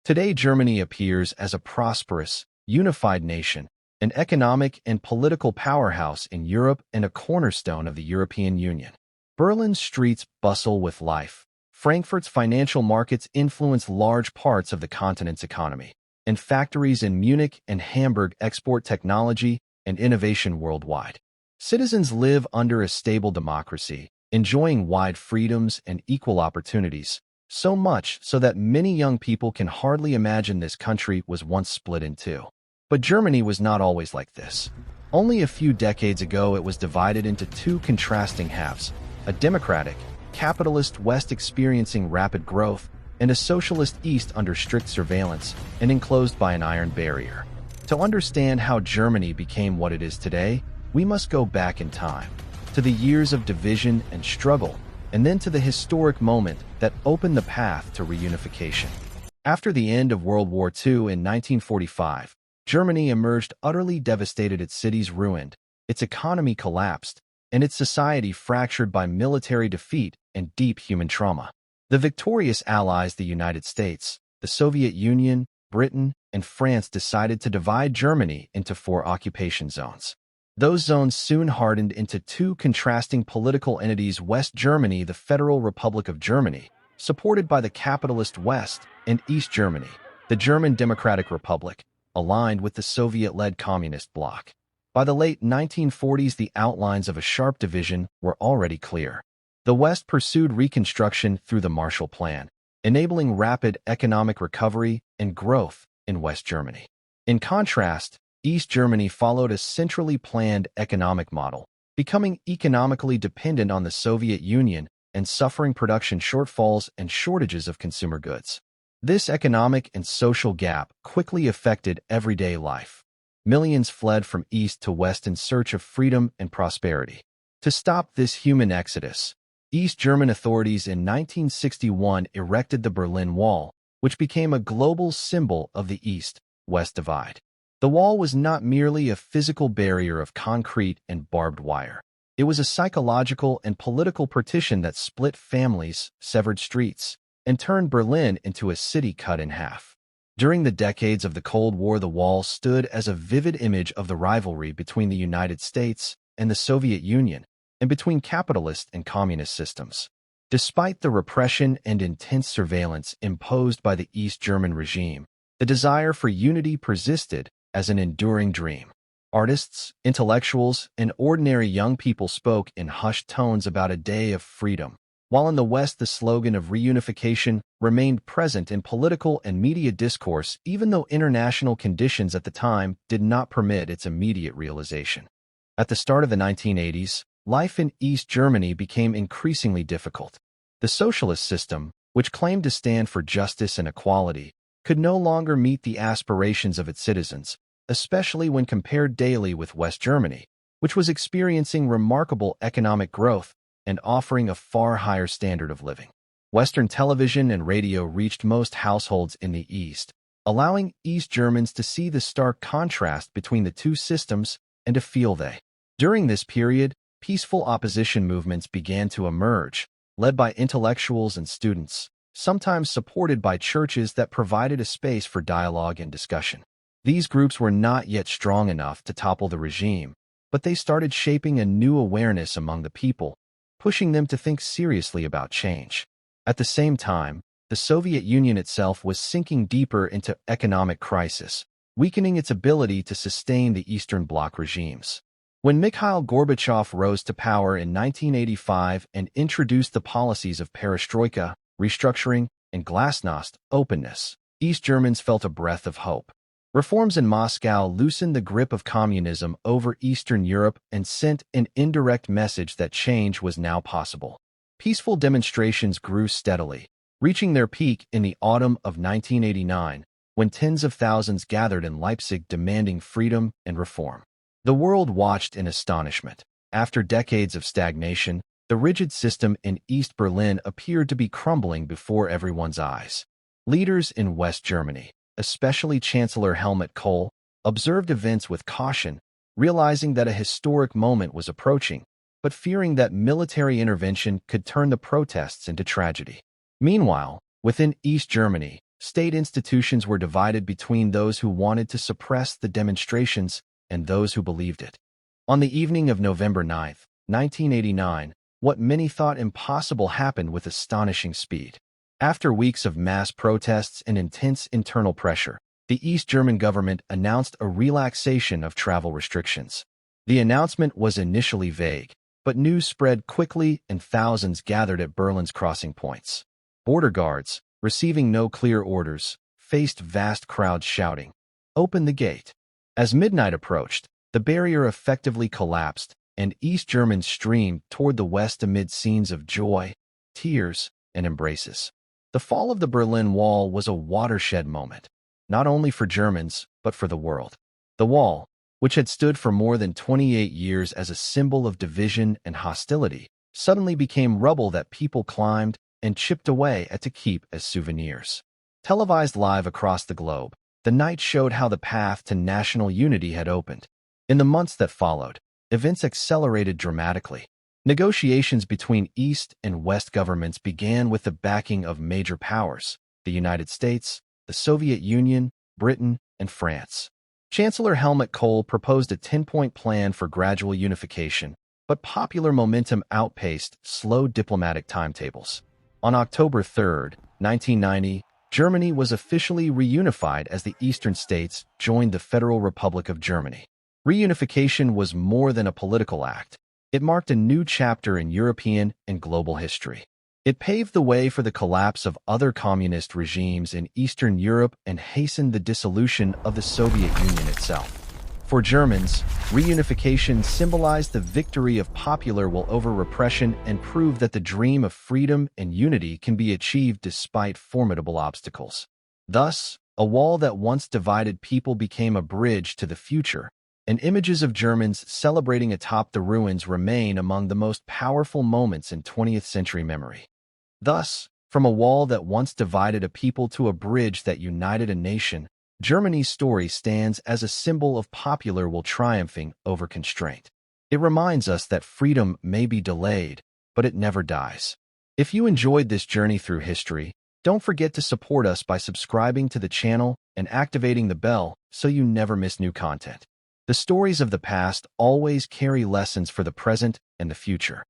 Today, Germany appears as a prosperous, unified nation, an economic and political powerhouse in Europe and a cornerstone of the European Union. Berlin's streets bustle with life. Frankfurt's financial markets influence large parts of the continent's economy, and factories in Munich and Hamburg export technology and innovation worldwide. Citizens live under a stable democracy, enjoying wide freedoms and equal opportunities, so much so that many young people can hardly imagine this country was once split in two. But Germany was not always like this. Only a few decades ago it was divided into two contrasting halves, a democratic, capitalist West experiencing rapid growth, and a socialist East under strict surveillance and enclosed by an iron barrier. To understand how Germany became what it is today, we must go back in time, to the years of division and struggle, and then to the historic moment that opened the path to reunification. After the end of World War II in 1945, Germany emerged utterly devastated, its cities ruined, its economy collapsed, and its society fractured by military defeat and deep human trauma. The victorious allies, the United States, the Soviet Union, Britain, and France, decided to divide Germany into 4 occupation zones. Those zones soon hardened into 2 contrasting political entities: West Germany, the Federal Republic of Germany, supported by the capitalist West, and East Germany, the German Democratic Republic, aligned with the Soviet-led communist bloc. By the late 1940s, the outlines of a sharp division were already clear. The West pursued reconstruction through the Marshall Plan, enabling rapid economic recovery and growth in West Germany. In contrast, East Germany followed a centrally planned economic model, becoming economically dependent on the Soviet Union and suffering production shortfalls and shortages of consumer goods. This economic and social gap quickly affected everyday life. Millions fled from east to west in search of freedom and prosperity. To stop this human exodus, East German authorities in 1961 erected the Berlin Wall, which became a global symbol of the East-West divide. The wall was not merely a physical barrier of concrete and barbed wire. It was a psychological and political partition that split families, severed streets, and turned Berlin into a city cut in half. During the decades of the Cold War, the wall stood as a vivid image of the rivalry between the United States and the Soviet Union, and between capitalist and communist systems. Despite the repression and intense surveillance imposed by the East German regime, the desire for unity persisted as an enduring dream. Artists, intellectuals, and ordinary young people spoke in hushed tones about a day of freedom, while in the West the slogan of reunification remained present in political and media discourse, even though international conditions at the time did not permit its immediate realization. At the start of the 1980s, life in East Germany became increasingly difficult. The socialist system, which claimed to stand for justice and equality, could no longer meet the aspirations of its citizens, especially when compared daily with West Germany, which was experiencing remarkable economic growth and offering a far higher standard of living. Western television and radio reached most households in the East, allowing East Germans to see the stark contrast between the two systems and to feel they. During this period, peaceful opposition movements began to emerge, led by intellectuals and students, sometimes supported by churches that provided a space for dialogue and discussion. These groups were not yet strong enough to topple the regime, but they started shaping a new awareness among the people, pushing them to think seriously about change. At the same time, the Soviet Union itself was sinking deeper into economic crisis, weakening its ability to sustain the Eastern Bloc regimes. When Mikhail Gorbachev rose to power in 1985 and introduced the policies of perestroika, restructuring, and glasnost, openness, East Germans felt a breath of hope. Reforms in Moscow loosened the grip of communism over Eastern Europe and sent an indirect message that change was now possible. Peaceful demonstrations grew steadily, reaching their peak in the autumn of 1989, when tens of thousands gathered in Leipzig demanding freedom and reform. The world watched in astonishment. After decades of stagnation, the rigid system in East Berlin appeared to be crumbling before everyone's eyes. Leaders in West Germany, especially Chancellor Helmut Kohl, observed events with caution, realizing that a historic moment was approaching, but fearing that military intervention could turn the protests into tragedy. Meanwhile, within East Germany, State institutions were divided between those who wanted to suppress the demonstrations and those who believed it. On the evening of November 9, 1989, what many thought impossible happened with astonishing speed. After weeks of mass protests and intense internal pressure, the East German government announced a relaxation of travel restrictions. The announcement was initially vague, but news spread quickly and thousands gathered at Berlin's crossing points. Border guards, receiving no clear orders, faced vast crowds shouting, "Open the gate." As midnight approached, the barrier effectively collapsed, and East Germans streamed toward the west amid scenes of joy, tears, and embraces. The fall of the Berlin Wall was a watershed moment, not only for Germans, but for the world. The wall, which had stood for more than 28 years as a symbol of division and hostility, suddenly became rubble that people climbed and chipped away at to keep as souvenirs. Televised live across the globe, the night showed how the path to national unity had opened. In the months that followed, events accelerated dramatically. Negotiations between East and West governments began with the backing of major powers: the United States, the Soviet Union, Britain, and France. Chancellor Helmut Kohl proposed a 10-point plan for gradual unification, but popular momentum outpaced slow diplomatic timetables. On October 3, 1990, Germany was officially reunified as the Eastern states joined the Federal Republic of Germany. Reunification was more than a political act. It marked a new chapter in European and global history. It paved the way for the collapse of other communist regimes in Eastern Europe and hastened the dissolution of the Soviet Union itself. For Germans, reunification symbolized the victory of popular will over repression and proved that the dream of freedom and unity can be achieved despite formidable obstacles. Thus, a wall that once divided people became a bridge to the future, and images of Germans celebrating atop the ruins remain among the most powerful moments in 20th century memory. Thus, from a wall that once divided a people to a bridge that united a nation, Germany's story stands as a symbol of popular will triumphing over constraint. It reminds us that freedom may be delayed, but it never dies. If you enjoyed this journey through history, don't forget to support us by subscribing to the channel and activating the bell so you never miss new content. The stories of the past always carry lessons for the present and the future.